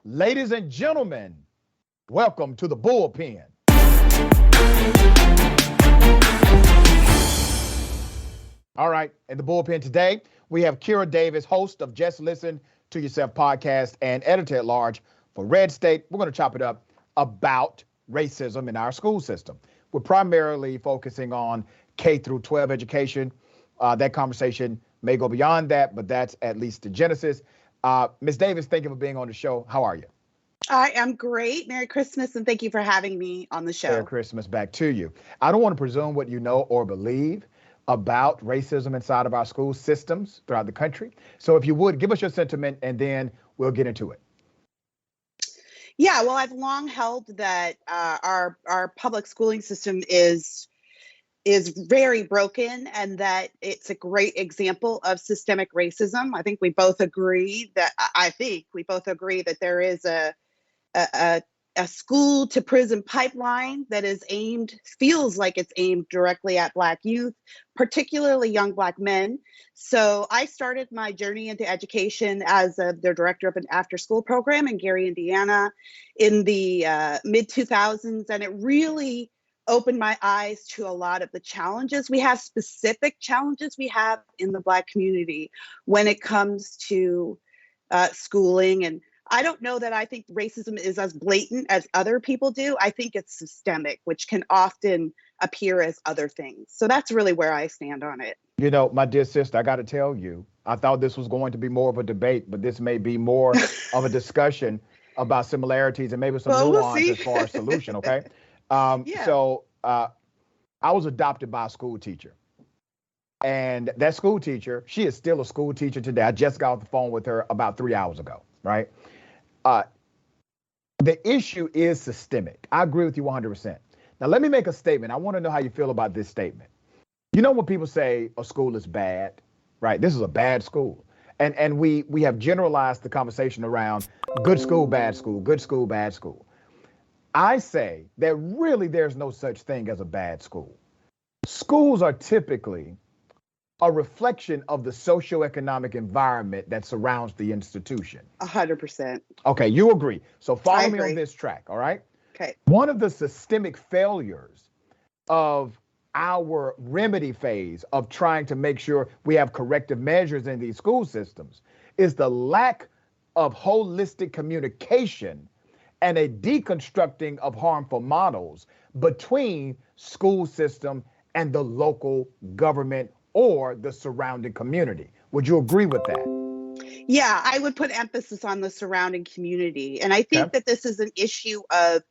Ladies and gentlemen, welcome to the Bullpen. All right, in the Bullpen today, we have Kira Davis, host of Just Listen to Yourself podcast and editor at large for Red State. We're going to chop it up about racism in our school system. We're primarily focusing on K through 12 education. That conversation may go beyond that, but that's at least the genesis. Ms. Davis, thank you for being on the show. How are you? I am great. Merry Christmas, and thank you for having me on the show. Merry Christmas back to you. I don't want to presume what you know or believe about racism inside of our school systems throughout the country. So if you would, give us your sentiment, and then we'll get into it. Yeah, well, I've long held that our public schooling system is very broken, and that it's a great example of systemic racism. I think we both agree that there is a school to prison pipeline that feels like it's aimed directly at Black youth, particularly young Black men. So I started my journey into education as the director of an after school program in Gary, Indiana in the mid 2000s. And it really opened my eyes to a lot of the challenges we have, specific challenges we have in the Black community when it comes to schooling. And I don't know that I think racism is as blatant as other people do. I think it's systemic, which can often appear as other things. So that's really where I stand on it. You know, my dear sister, I got to tell you, I thought this was going to be more of a debate, but this may be more of a discussion about similarities and maybe some nuance as far as solution, okay? So I was adopted by a school teacher. And that school teacher, she is still a school teacher today. I just got off the phone with her about 3 hours ago, right? The issue is systemic. I agree with you 100%. Now, let me make a statement. I want to know how you feel about this statement. You know, when people say a school is bad, right? This is a bad school. And we have generalized the conversation around good school, bad school, good school, bad school. I say that really there's no such thing as a bad school. Schools are typically a reflection of the socioeconomic environment that surrounds the institution. 100%. Okay, you agree. So follow me on this track, all right? Okay. One of the systemic failures of our remedy phase of trying to make sure we have corrective measures in these school systems is the lack of holistic communication and a deconstructing of harmful models between school system and the local government or the surrounding community. Would you agree with that? Yeah, I would put emphasis on the surrounding community. And I think that this is an issue of,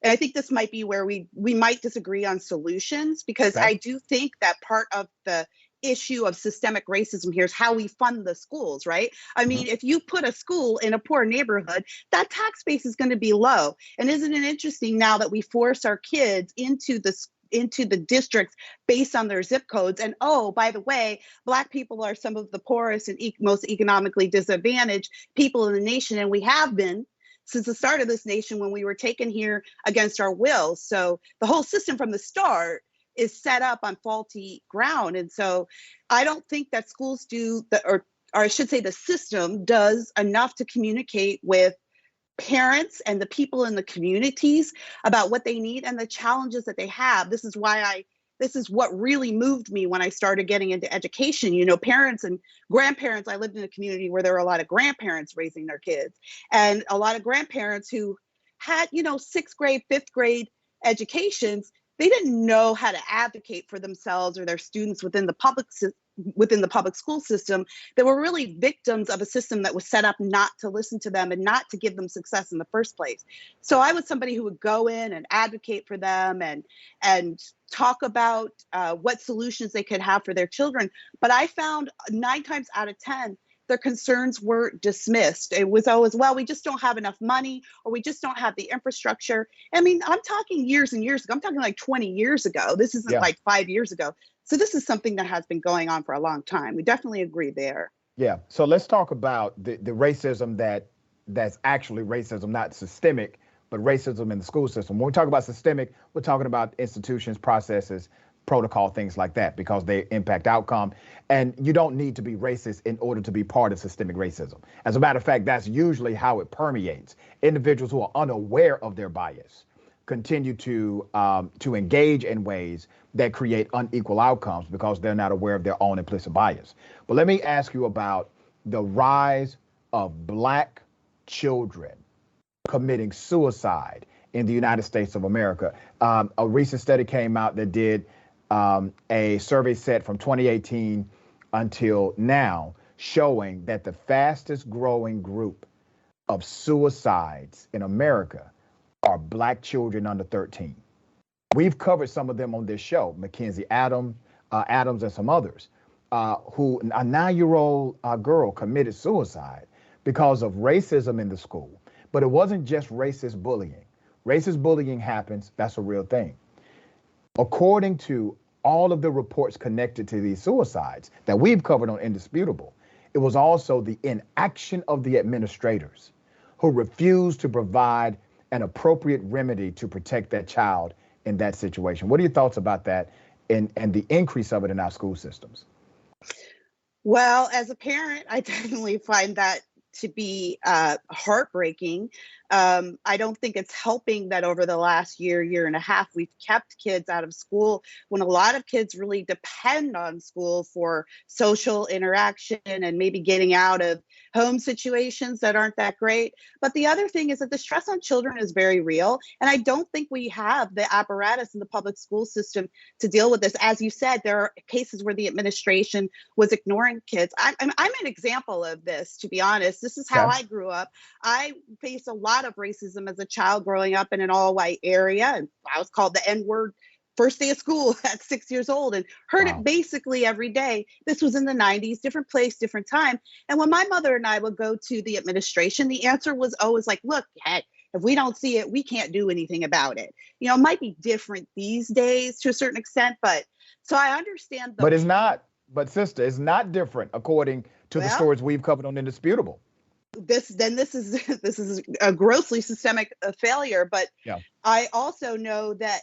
and I think this might be where we might disagree on solutions, because I do think that part of the issue of systemic racism here is how we fund the schools, right? I mean, if you put a school in a poor neighborhood, that tax base is going to be low. And isn't it interesting now that we force our kids into the districts based on their zip codes? And oh, by the way, Black people are some of the poorest and most economically disadvantaged people in the nation. And we have been since the start of this nation when we were taken here against our will. So the whole system from the start is set up on faulty ground. And so I don't think that schools do, or I should say the system does enough to communicate with parents and the people in the communities about what they need and the challenges that they have. This is what really moved me when I started getting into education. You know, parents and grandparents, I lived in a community where there were a lot of grandparents raising their kids, and a lot of grandparents who had, sixth grade, fifth grade educations. They didn't know how to advocate for themselves or their students within the public school system. They were really victims of a system that was set up not to listen to them and not to give them success in the first place. So I was somebody who would go in and advocate for them and talk about what solutions they could have for their children. But I found 9 times out of 10, their concerns were dismissed. It was always, well, we just don't have enough money, or we just don't have the infrastructure. I mean, I'm talking years and years ago. I'm talking like 20 years ago. This isn't like 5 years ago. So this is something that has been going on for a long time. We definitely agree there. Yeah. So let's talk about the racism that's actually racism, not systemic, but racism in the school system. When we talk about systemic, we're talking about institutions, processes protocol, things like that, because they impact outcome. And you don't need to be racist in order to be part of systemic racism. As a matter of fact, that's usually how it permeates. Individuals who are unaware of their bias continue to engage in ways that create unequal outcomes because they're not aware of their own implicit bias. But let me ask you about the rise of Black children committing suicide in the United States of America. A recent study came out that did a survey set from 2018 until now, showing that the fastest growing group of suicides in America are Black children under 13. We've covered some of them on this show, Mackenzie Adams, and some others, who a 9-year-old girl committed suicide because of racism in the school. But it wasn't just racist bullying. Racist bullying happens. That's a real thing. According to all of the reports connected to these suicides that we've covered on Indisputable, it was also the inaction of the administrators who refused to provide an appropriate remedy to protect that child in that situation. What are your thoughts about that and the increase of it in our school systems? Well, as a parent, I definitely find that to be heartbreaking. I don't think it's helping that over the last year and a half, we've kept kids out of school when a lot of kids really depend on school for social interaction and maybe getting out of home situations that aren't that great. But the other thing is that the stress on children is very real. And I don't think we have the apparatus in the public school system to deal with this. As you said, there are cases where the administration was ignoring kids. I'm an example of this, to be honest. This is how I grew up. I faced a lot of racism as a child growing up in an all-white area. And I was called the N-word first day of school at 6 years old and heard it basically every day. This was in the 90s, different place, different time. And when my mother and I would go to the administration, the answer was always like, look, hey, if we don't see it, we can't do anything about it. You know, it might be different these days to a certain extent, but so I understand. But it's not, sister, it's not different according to the stories we've covered on Indisputable. This is a grossly systemic failure. But I also know that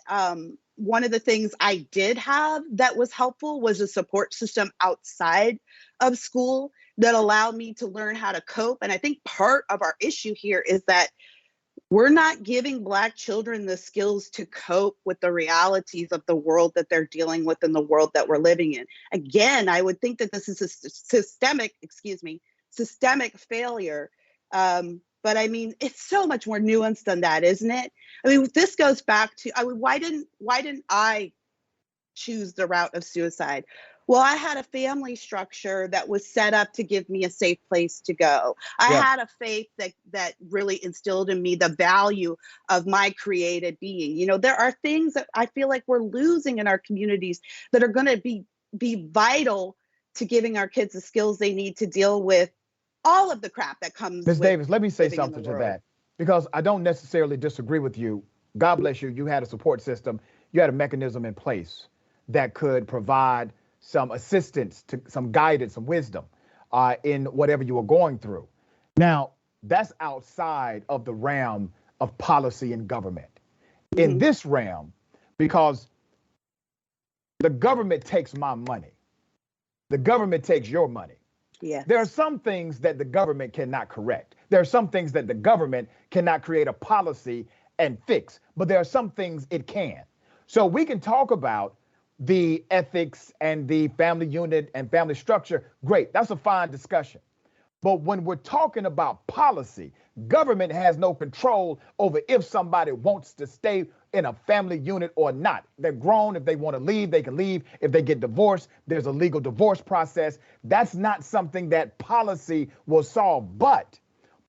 one of the things I did have that was helpful was a support system outside of school that allowed me to learn how to cope. And I think part of our issue here is that we're not giving Black children the skills to cope with the realities of the world that they're dealing with and the world that we're living in. Again, I would think that this is a systemic failure. But I mean, it's so much more nuanced than that, isn't it? I mean, this goes back to, why didn't I choose the route of suicide? Well, I had a family structure that was set up to give me a safe place to go. I had a faith that really instilled in me the value of my created being. You know, there are things that I feel like we're losing in our communities that are going to be vital to giving our kids the skills they need to deal with all of the crap that comes. Ms. Davis, let me say something to that, because I don't necessarily disagree with you. God bless you. You had a support system. You had a mechanism in place that could provide some assistance, to some guidance, some wisdom in whatever you were going through. Now, that's outside of the realm of policy and government. In this realm, because the government takes my money, the government takes your money. Yeah. There are some things that the government cannot correct. There are some things that the government cannot create a policy and fix, but there are some things it can. So we can talk about the ethics and the family unit and family structure. Great, that's a fine discussion. But when we're talking about policy, government has no control over if somebody wants to stay in a family unit or not. They're grown. If they want to leave, they can leave. If they get divorced, there's a legal divorce process. That's not something that policy will solve. But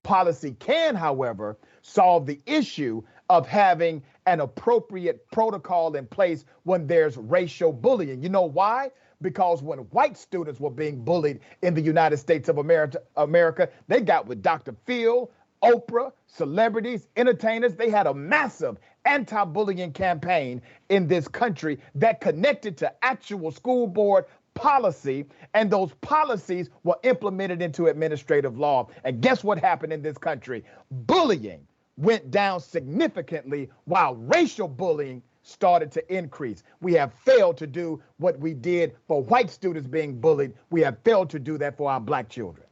policy can, however, solve the issue of having an appropriate protocol in place when there's racial bullying. You know why? Because when white students were being bullied in the United States of America, they got with Dr. Phil, Oprah, celebrities, entertainers. They had a massive anti-bullying campaign in this country that connected to actual school board policy, and those policies were implemented into administrative law. And guess what happened in this country? Bullying went down significantly while racial bullying started to increase. We have failed to do what we did for white students being bullied. We have failed to do that for our black children.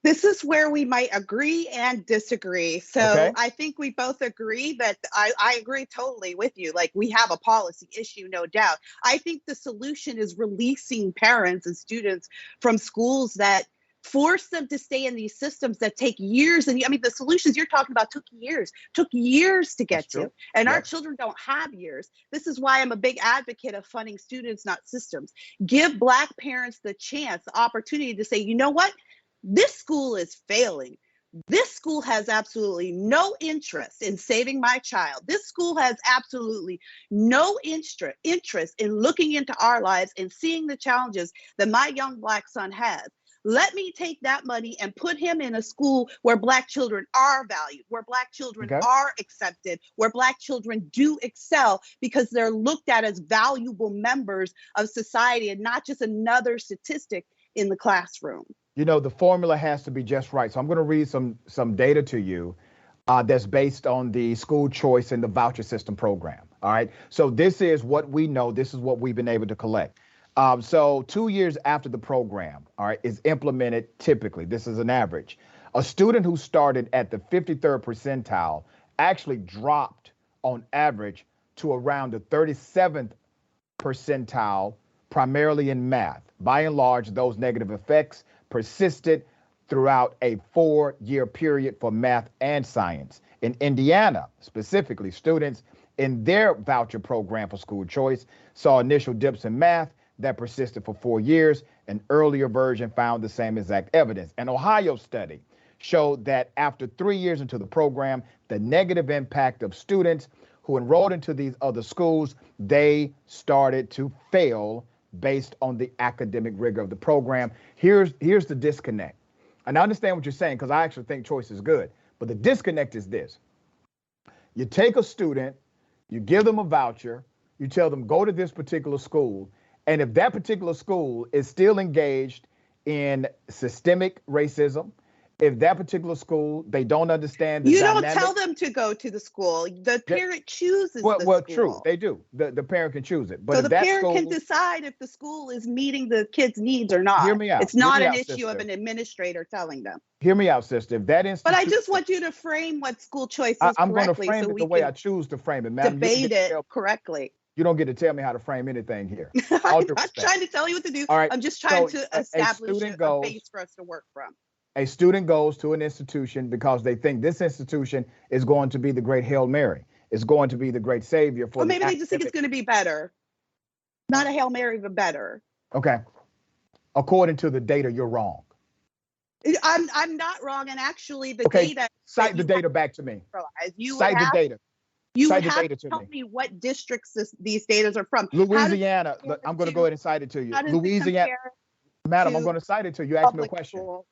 This is where we might agree and disagree. So okay. I think we both agree that I agree totally with you. Like, we have a policy issue, no doubt. I think the solution is releasing parents and students from schools that force them to stay in these systems that take years. And I mean, the solutions you're talking about took years to get to. And our children don't have years. This is why I'm a big advocate of funding students, not systems. Give Black parents the chance, the opportunity to say, you know what? This school is failing. This school has absolutely no interest in saving my child. This school has absolutely no interest in looking into our lives and seeing the challenges that my young Black son has. Let me take that money and put him in a school where Black children are valued, where Black children are accepted, where Black children do excel because they're looked at as valuable members of society and not just another statistic in the classroom. You know, the formula has to be just right. So I'm going to read some data to you that's based on the school choice and the voucher system program. All right. So this is what we know. This is what we've been able to collect. So 2 years after the program, all right, is implemented, typically, this is an average, a student who started at the 53rd percentile actually dropped on average to around the 37th percentile, primarily in math. By and large, those negative effects persisted throughout a 4-year period for math and science. In Indiana, specifically, students in their voucher program for school choice saw initial dips in math that persisted for 4 years. An earlier version found the same exact evidence. An Ohio study showed that after 3 years into the program, the negative impact of students who enrolled into these other schools, they started to fail based on the academic rigor of the program. Here's the disconnect. And I understand what you're saying, because I actually think choice is good. But the disconnect is this. You take a student, you give them a voucher, you tell them go to this particular school, and if that particular school is still engaged in systemic racism, if that particular school, they don't understand the dynamic. Don't tell them to go to the school. The parent chooses the school. Well, true, they do. The parent can choose it. But so the parent can decide if the school is meeting the kid's needs or not. Hear me out. It's not an issue of an administrator telling them. Hear me out, sister. If that institution, but I just want you to frame what school choice is I'm going to frame it the way I choose to frame it, madam. Debate it correctly. You don't get to tell me how to frame anything here. I'm not trying to tell you what to do. All right. I'm just trying to establish a base for us to work from. A student goes to an institution because they think this institution is going to be the great Hail Mary. It's going to be the great savior for. Well, maybe they just think it's going to be better. Not a Hail Mary, but better. Okay. According to the data, you're wrong. I'm not wrong, and actually, the data. Cite the data back to me. Cite the data. You have to tell me what districts these data are from. Louisiana. I'm going to go ahead and cite it to you. Louisiana. Madam, I'm going to cite it to you. You asked me a question.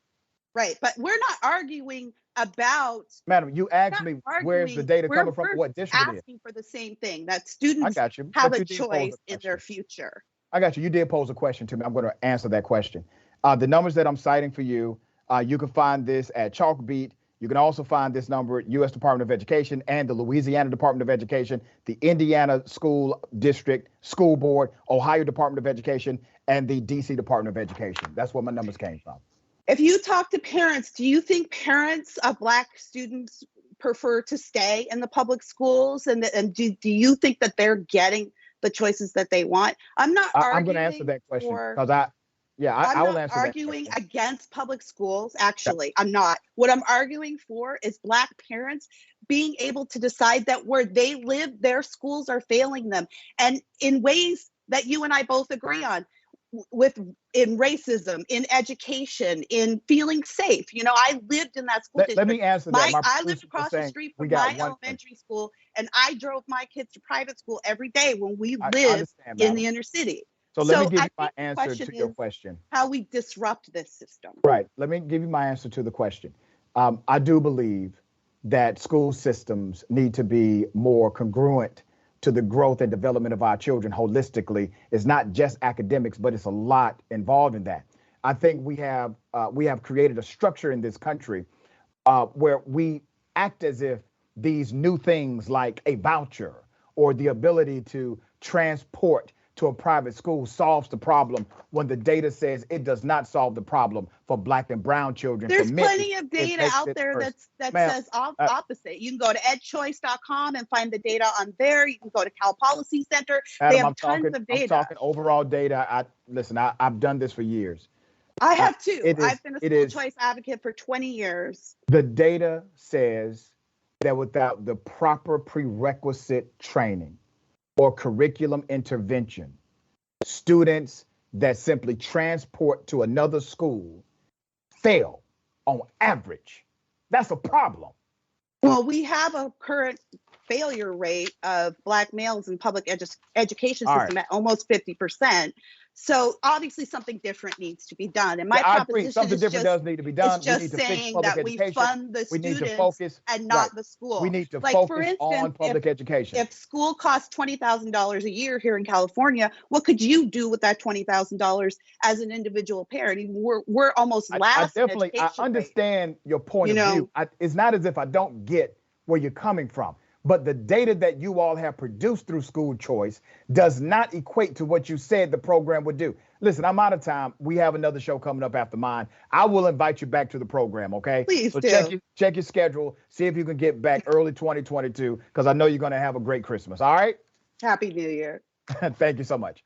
Right, but we're not arguing about. Madam, you asked me where's the data coming from, what district it is. Asking for the same thing, that students have a choice in their future. I got you. You did pose a question to me. I'm going to answer that question. The numbers that I'm citing for you, you can find this at Chalkbeat. You can also find this number at U.S. Department of Education and the Louisiana Department of Education, the Indiana School District School Board, Ohio Department of Education, and the D.C. Department of Education. That's where my numbers came from. If you talk to parents, do you think parents of Black students prefer to stay in the public schools? And do you think that they're getting the choices that they want? I'm not arguing. I'm going to answer that question because I will answer that. I'm not arguing against public schools, actually. I'm not. What I'm arguing for is Black parents being able to decide that where they live, their schools are failing them. And in ways that you and I both agree on. In racism, in education, in feeling safe. You know, I lived in that school district. Let me answer that. I lived across the street from my elementary school, and I drove my kids to private school every day when we lived in the inner city. So let me give you my answer to your question. How we disrupt this system. Right. Let me give you my answer to the question. I do believe that school systems need to be more congruent to the growth and development of our children holistically. It's not just academics, but it's a lot involved in that. I think we have created a structure in this country where we act as if these new things like a voucher or the ability to transport to a private school solves the problem when the data says it does not solve the problem for Black and brown children. There's For many, plenty of data out there that Ma'am, says opposite. You can go to edchoice.com and find the data on there. You can go to Cal Policy Center. Adam, They have tons of data. I'm talking overall data. Listen, I've done this for years. I have too. I've been a school choice advocate for 20 years. The data says that without the proper prerequisite training or curriculum intervention, students that simply transport to another school fail on average. That's a problem. Well, we have a current failure rate of Black males in public education system at almost 50%. So obviously something different needs to be done. And my proposition something different does need to be done. It's just saying that we fund the students and not the school. We need to focus on public education. If school costs $20,000 a year here in California, what could you do with that $20,000 as an individual parent? I mean, we're almost last. I understand your point of view. It's not as if I don't get where you're coming from. But the data that you all have produced through school choice does not equate to what you said the program would do. Listen, I'm out of time. We have another show coming up after mine. I will invite you back to the program, okay? Please do. Check your schedule. See if you can get back early 2022, because I know you're going to have a great Christmas, all right? Happy New Year. Thank you so much.